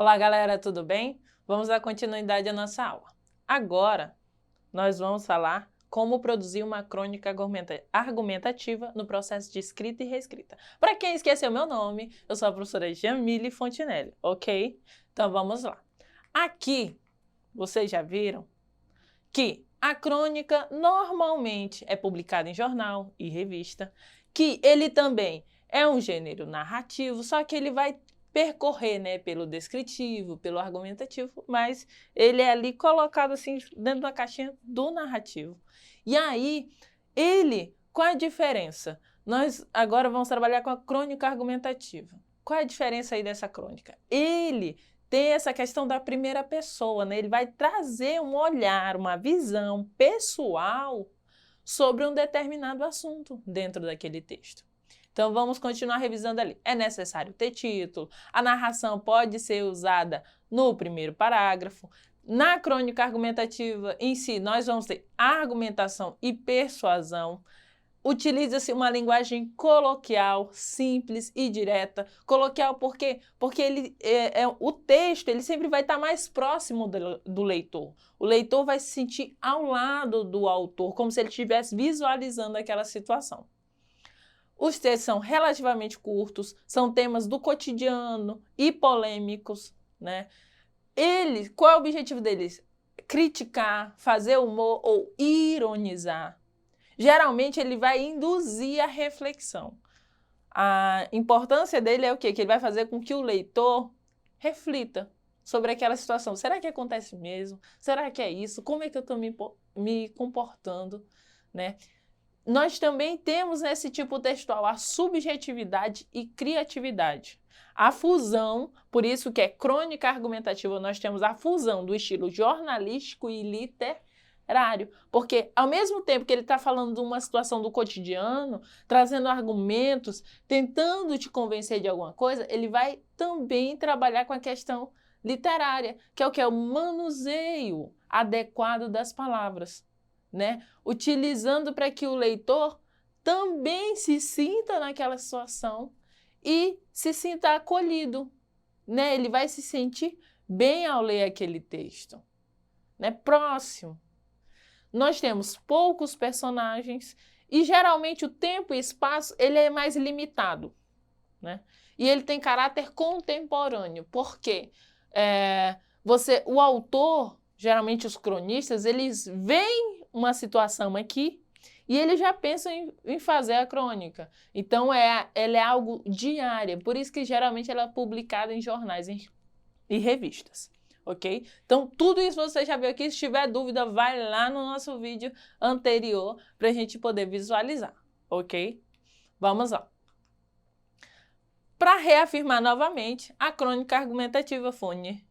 Olá, galera, tudo bem? Vamos dar continuidade à nossa aula. Agora, nós vamos falar como produzir uma crônica argumentativa no processo de escrita e reescrita. Para quem esqueceu meu nome, eu sou a professora Jamile Fontinelli, ok? Então, vamos lá. Aqui, vocês já viram que a crônica normalmente é publicada em jornal e revista, que ele também é um gênero narrativo, só que ele vai percorrer, né, pelo descritivo, pelo argumentativo, mas ele é ali colocado assim dentro da caixinha do narrativo. E aí, qual é a diferença? Nós agora vamos trabalhar com a crônica argumentativa. Qual é a diferença aí dessa crônica? Ele tem essa questão da primeira pessoa, né? Ele vai trazer um olhar, uma visão pessoal sobre um determinado assunto dentro daquele texto. Então, vamos continuar revisando ali. É necessário ter título, a narração pode ser usada no primeiro parágrafo. Na crônica argumentativa em si, nós vamos ter argumentação e persuasão. Utiliza-se uma linguagem coloquial, simples e direta. Coloquial por quê? Porque o texto ele sempre vai estar mais próximo do leitor. O leitor vai se sentir ao lado do autor, como se ele estivesse visualizando aquela situação. Os textos são relativamente curtos, são temas do cotidiano e polêmicos, né? Qual é o objetivo deles? Criticar, fazer humor ou ironizar. Geralmente ele vai induzir a reflexão. A importância dele é o quê? Que ele vai fazer com que o leitor reflita sobre aquela situação. Será que acontece mesmo? Será que é isso? Como é que eu estou me comportando? Né? Nós também temos nesse tipo textual a subjetividade e criatividade. A fusão, por isso que é crônica argumentativa, nós temos a fusão do estilo jornalístico e literário, porque ao mesmo tempo que ele está falando de uma situação do cotidiano, trazendo argumentos, tentando te convencer de alguma coisa, ele vai também trabalhar com a questão literária, que é o que? É o manuseio adequado das palavras. Né? Utilizando para que o leitor também se sinta naquela situação e se sinta acolhido. Né? Ele vai se sentir bem ao ler aquele texto. Né? Próximo. Nós temos poucos personagens e geralmente o tempo e espaço ele é mais limitado. Né? E ele tem caráter contemporâneo. Por quê? O autor, geralmente os cronistas, eles veem uma situação aqui e eles já pensam em fazer a crônica. Então, ela é algo diária, por isso que geralmente ela é publicada em jornais e revistas, ok? Então, tudo isso você já viu aqui. Se tiver dúvida, vai lá no nosso vídeo anterior para a gente poder visualizar, ok? Vamos lá. Para reafirmar novamente, a crônica argumentativa funde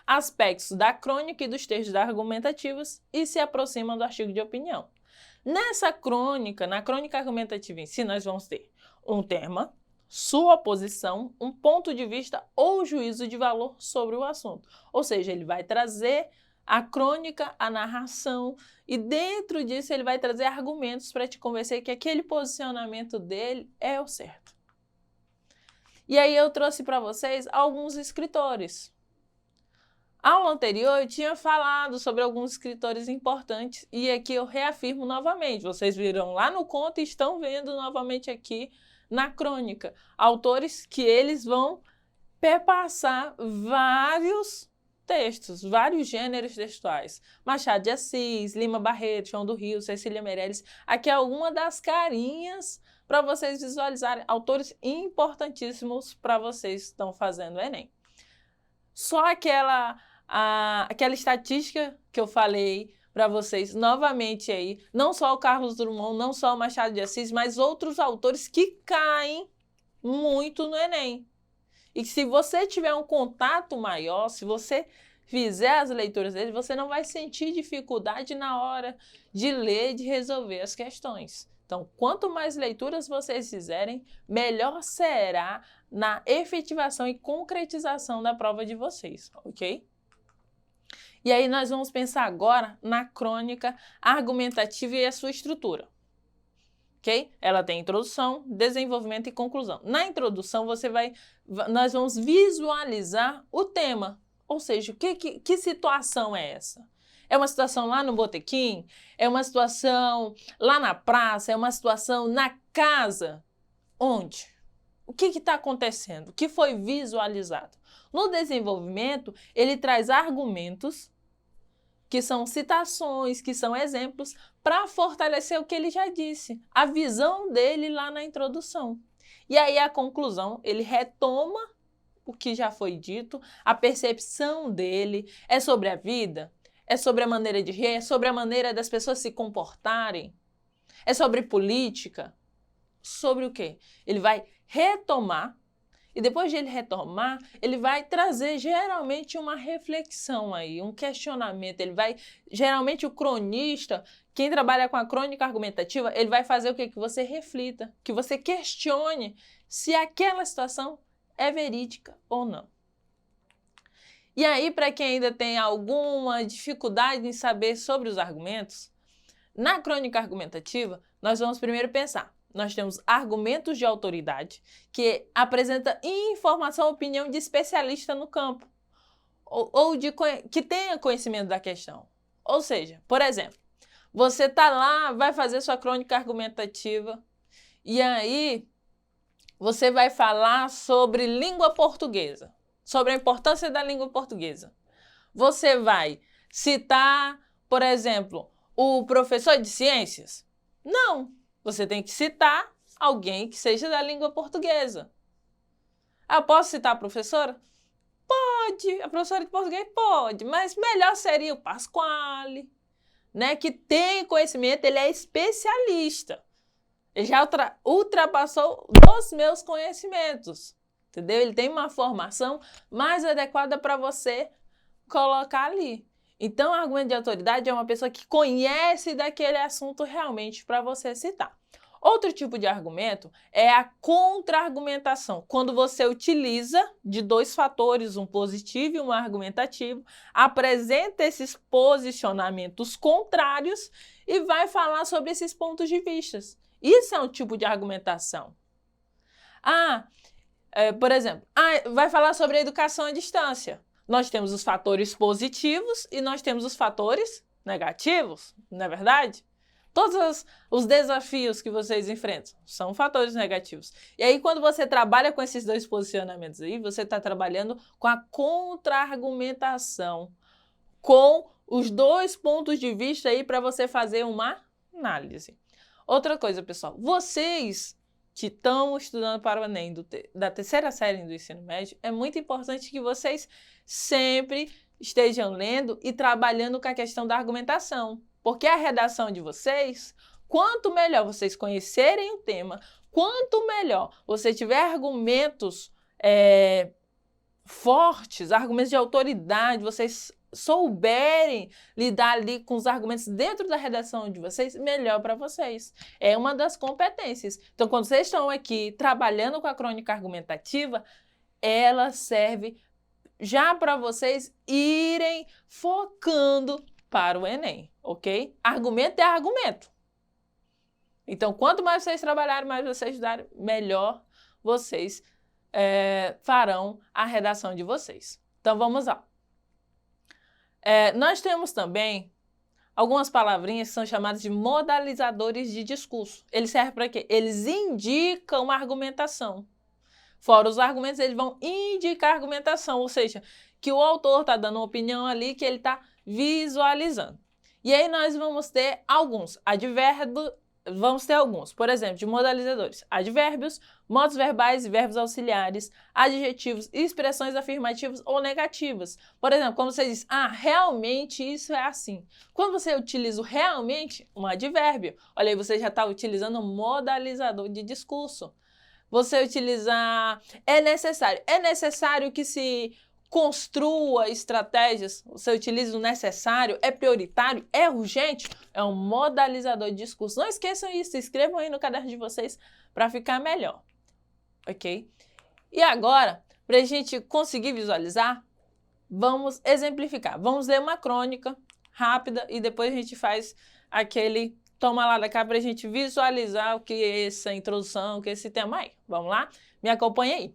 aspectos da crônica e dos textos argumentativos e se aproximam do artigo de opinião. Na crônica argumentativa em si, nós vamos ter um tema, sua posição, um ponto de vista ou juízo de valor sobre o assunto. Ou seja, ele vai trazer a crônica, a narração, e dentro disso ele vai trazer argumentos para te convencer que aquele posicionamento dele é o certo. E aí eu trouxe para vocês alguns escritores. A aula anterior eu tinha falado sobre alguns escritores importantes e aqui eu reafirmo novamente. Vocês viram lá no conto e estão vendo novamente aqui na crônica. Autores que eles vão perpassar vários textos, vários gêneros textuais. Machado de Assis, Lima Barreto, João do Rio, Cecília Meirelles. Aqui é alguma das carinhas para vocês visualizarem. Autores importantíssimos para vocês que estão fazendo o Enem. Só aquela estatística que eu falei para vocês novamente aí, não só o Carlos Drummond, não só o Machado de Assis, mas outros autores que caem muito no Enem. E se você tiver um contato maior, se você fizer as leituras deles, você não vai sentir dificuldade na hora de ler, de resolver as questões. Então, quanto mais leituras vocês fizerem, melhor será na efetivação e concretização da prova de vocês, ok? E aí nós vamos pensar agora na crônica argumentativa e a sua estrutura. ok? Ela tem introdução, desenvolvimento e conclusão. Na introdução, nós vamos visualizar o tema, ou seja, que situação é essa? É uma situação lá no botequim? É uma situação lá na praça? É uma situação na casa? Onde? O que está acontecendo? O que foi visualizado? No desenvolvimento, ele traz argumentos, que são citações, que são exemplos, para fortalecer o que ele já disse, a visão dele lá na introdução. E aí a conclusão, ele retoma o que já foi dito, a percepção dele é sobre a vida, é sobre a maneira de rir, é sobre a maneira das pessoas se comportarem, é sobre política, sobre o quê? Ele vai retomar, e depois de ele retomar, ele vai trazer geralmente uma reflexão aí, um questionamento. Geralmente o cronista, quem trabalha com a crônica argumentativa, ele vai fazer o quê? Que você reflita, que você questione se aquela situação é verídica ou não. E aí, para quem ainda tem alguma dificuldade em saber sobre os argumentos, na crônica argumentativa, nós vamos primeiro pensar. Nós temos argumentos de autoridade, que apresenta informação ou opinião de especialista no campo, que tenha conhecimento da questão. Ou seja, por exemplo, você está lá, vai fazer sua crônica argumentativa, e aí você vai falar sobre língua portuguesa, sobre a importância da língua portuguesa. Você vai citar, por exemplo, o professor de ciências? Não. Você tem que citar alguém que seja da língua portuguesa. Ah, posso citar a professora? Pode. A professora de português pode, mas melhor seria o Pasquale, né? Que tem conhecimento, ele é especialista. Ele já ultrapassou os meus conhecimentos, entendeu? Ele tem uma formação mais adequada para você colocar ali. Então, o argumento de autoridade é uma pessoa que conhece daquele assunto realmente para você citar. Outro tipo de argumento é a contra-argumentação, quando você utiliza de dois fatores, um positivo e um argumentativo, apresenta esses posicionamentos contrários e vai falar sobre esses pontos de vista. Isso é um tipo de argumentação. Por exemplo, vai falar sobre a educação à distância. Nós temos os fatores positivos e nós temos os fatores negativos, não é verdade? Todos os desafios que vocês enfrentam são fatores negativos. E aí, quando você trabalha com esses dois posicionamentos aí, você está trabalhando com a contra-argumentação, com os dois pontos de vista aí para você fazer uma análise. Outra coisa, pessoal, vocês que estão estudando para o Enem da terceira série do ensino médio, é muito importante que vocês sempre estejam lendo e trabalhando com a questão da argumentação. Porque a redação de vocês, quanto melhor vocês conhecerem o tema, quanto melhor você tiver argumentos fortes, argumentos de autoridade, vocês souberem lidar ali com os argumentos dentro da redação de vocês, melhor para vocês. É uma das competências. Então, quando vocês estão aqui trabalhando com a crônica argumentativa, ela serve já para vocês irem focando para o Enem, ok? Argumento é argumento. Então, quanto mais vocês trabalharem, mais vocês estudarem, melhor vocês farão a redação de vocês. Então, vamos lá. Nós temos também algumas palavrinhas que são chamadas de modalizadores de discurso. Eles servem para quê? Eles indicam a argumentação. Fora os argumentos, eles vão indicar a argumentação, ou seja, que o autor está dando uma opinião ali que ele está visualizando. E aí nós vamos ter alguns advérbios, por exemplo, de modalizadores. Advérbios, modos verbais e verbos auxiliares, adjetivos, expressões afirmativas ou negativas. Por exemplo, quando você diz, realmente isso é assim. Quando você utiliza o realmente, um advérbio, olha aí, você já está utilizando um modalizador de discurso. Você utilizar é necessário que se construa estratégias, você utiliza o necessário, é prioritário, é urgente, é um modalizador de discurso. Não esqueçam isso, escrevam aí no caderno de vocês para ficar melhor, ok? E agora, para a gente conseguir visualizar, vamos exemplificar. Vamos ler uma crônica rápida e depois a gente faz aquele toma lá da cá para a gente visualizar o que é essa introdução, o que é esse tema aí. Vamos lá? Me acompanha aí.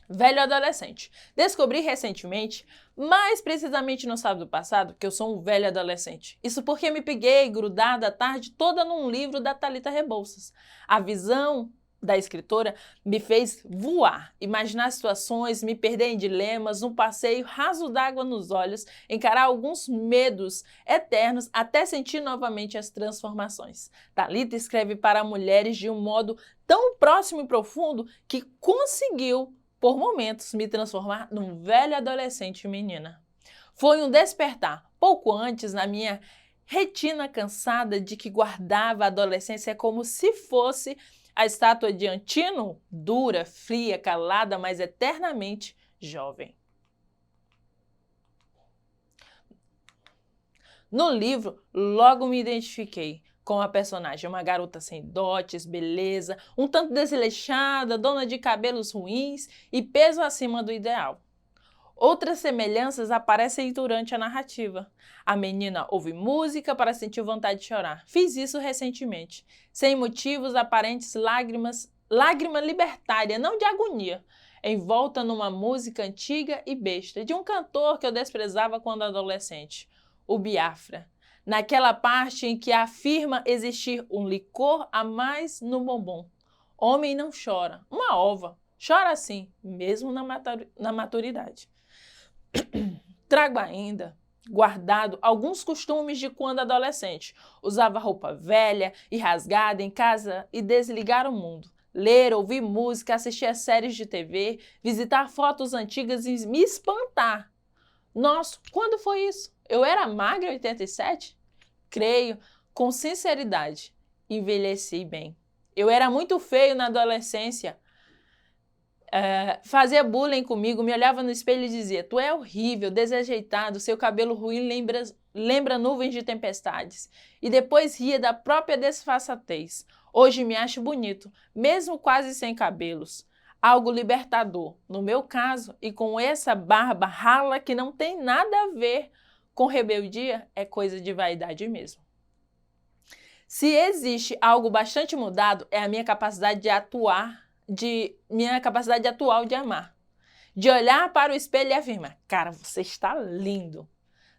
Velho adolescente. Descobri recentemente, mais precisamente no sábado passado, que eu sou um velho adolescente. Isso porque me peguei grudada a tarde toda num livro da Thalita Rebouças. A visão da escritora me fez voar, imaginar situações, me perder em dilemas, um passeio raso d'água nos olhos, encarar alguns medos eternos até sentir novamente as transformações. Thalita escreve para mulheres de um modo tão próximo e profundo que conseguiu por momentos, me transformar num velho adolescente menina. Foi um despertar, pouco antes, na minha retina cansada de que guardava a adolescência como se fosse a estátua de Antino, dura, fria, calada, mas eternamente jovem. No livro, logo me identifiquei com a personagem, uma garota sem dotes, beleza, um tanto desleixada, dona de cabelos ruins e peso acima do ideal. Outras semelhanças aparecem durante a narrativa. A menina ouve música para sentir vontade de chorar. Fiz isso recentemente. Sem motivos aparentes, lágrima libertária, não de agonia, envolta numa música antiga e besta, de um cantor que eu desprezava quando adolescente, o Biafra. Naquela parte em que afirma existir um licor a mais no bombom. Homem não chora, uma ova. Chora sim, mesmo na maturidade. Trago ainda guardado alguns costumes de quando adolescente. Usava roupa velha e rasgada em casa e desligar o mundo. Ler, ouvir música, assistir a séries de TV, visitar fotos antigas e me espantar. Nossa, quando foi isso? Eu era magra em 87? Creio, com sinceridade, envelheci bem. Eu era muito feio na adolescência. Fazia bullying comigo, me olhava no espelho e dizia: tu é horrível, desajeitado, seu cabelo ruim lembra nuvens de tempestades. E depois ria da própria desfaçatez. Hoje me acho bonito, mesmo quase sem cabelos. Algo libertador, no meu caso, e com essa barba rala que não tem nada a ver com rebeldia, é coisa de vaidade mesmo. Se existe algo bastante mudado, é a minha capacidade de atual de amar. De olhar para o espelho e afirmar: cara, você está lindo.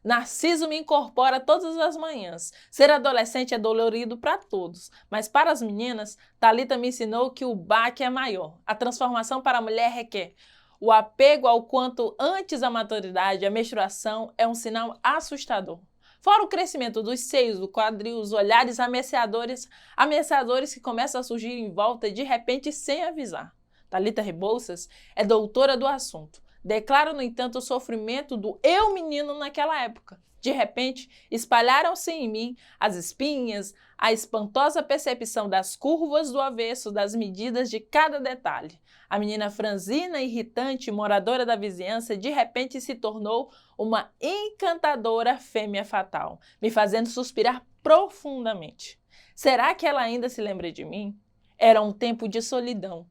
Narciso me incorpora todas as manhãs. Ser adolescente é dolorido para todos, mas para as meninas, Thalita me ensinou que o baque é maior. A transformação para a mulher requer o apego ao quanto antes a maturidade, a menstruação, é um sinal assustador. Fora o crescimento dos seios, do quadril, os olhares ameaçadores que começam a surgir em volta de repente sem avisar. Thalita Rebouças é doutora do assunto. Declara, no entanto, o sofrimento do eu menino naquela época. De repente, espalharam-se em mim as espinhas, a espantosa percepção das curvas do avesso, das medidas de cada detalhe. A menina franzina, irritante, moradora da vizinhança, de repente se tornou uma encantadora fêmea fatal, me fazendo suspirar profundamente. Será que ela ainda se lembra de mim? Era um tempo de solidão,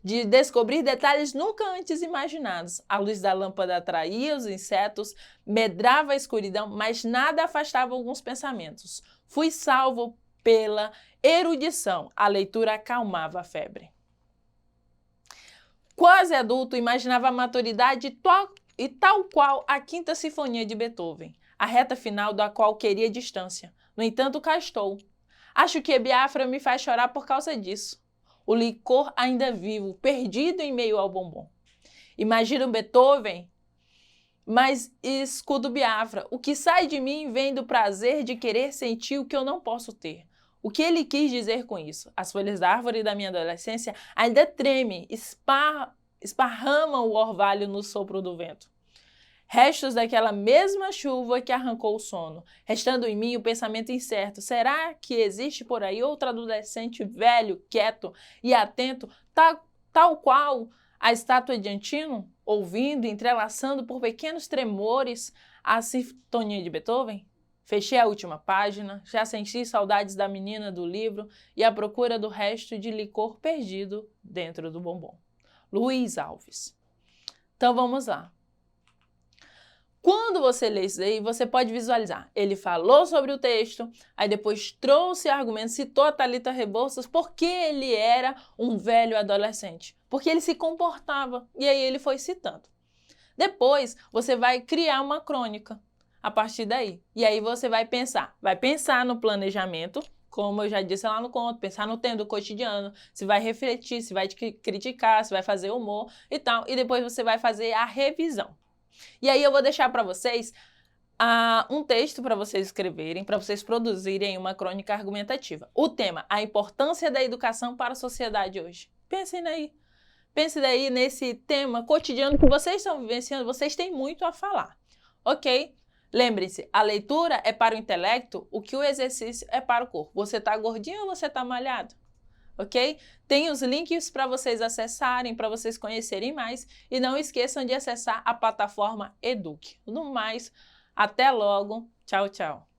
de descobrir detalhes nunca antes imaginados. A luz da lâmpada atraía os insetos, medrava a escuridão, mas nada afastava alguns pensamentos. Fui salvo pela erudição, a leitura acalmava a febre. Quase adulto, imaginava a maturidade e tal qual a Quinta Sinfonia de Beethoven, a reta final da qual queria distância. No entanto, cá estou. Acho que Biafra me faz chorar por causa disso. O licor ainda vivo, perdido em meio ao bombom. Imagino Beethoven, mas escudo Biafra. O que sai de mim vem do prazer de querer sentir o que eu não posso ter. O que ele quis dizer com isso? As folhas da árvore da minha adolescência ainda tremem, esparramam o orvalho no sopro do vento. Restos daquela mesma chuva que arrancou o sono, restando em mim o pensamento incerto: será que existe por aí outro adolescente velho, quieto e atento, tal qual a estátua de Antino, ouvindo, entrelaçando por pequenos tremores a sinfonia de Beethoven? Fechei a última página, já senti saudades da menina do livro e à procura do resto de licor perdido dentro do bombom. Luiz Alves. Então vamos lá. Quando você lê isso aí, você pode visualizar. Ele falou sobre o texto, aí depois trouxe argumentos, citou a Thalita Rebouças, porque ele era um velho adolescente. Porque ele se comportava, e aí ele foi citando. Depois, você vai criar uma crônica a partir daí. E aí você vai pensar no planejamento, como eu já disse lá no conto, pensar no tema do cotidiano, se vai refletir, se vai criticar, se vai fazer humor e tal. E depois você vai fazer a revisão. E aí eu vou deixar para vocês um texto para vocês escreverem, para vocês produzirem uma crônica argumentativa. O tema, a importância da educação para a sociedade hoje. Pensem aí. Pense daí nesse tema cotidiano que vocês estão vivenciando, vocês têm muito a falar, ok? Lembrem-se, a leitura é para o intelecto, o que o exercício é para o corpo. Você está gordinho ou você está malhado? Ok? Tem os links para vocês acessarem, para vocês conhecerem mais. E não esqueçam de acessar a plataforma Eduque. No mais, até logo. Tchau, tchau.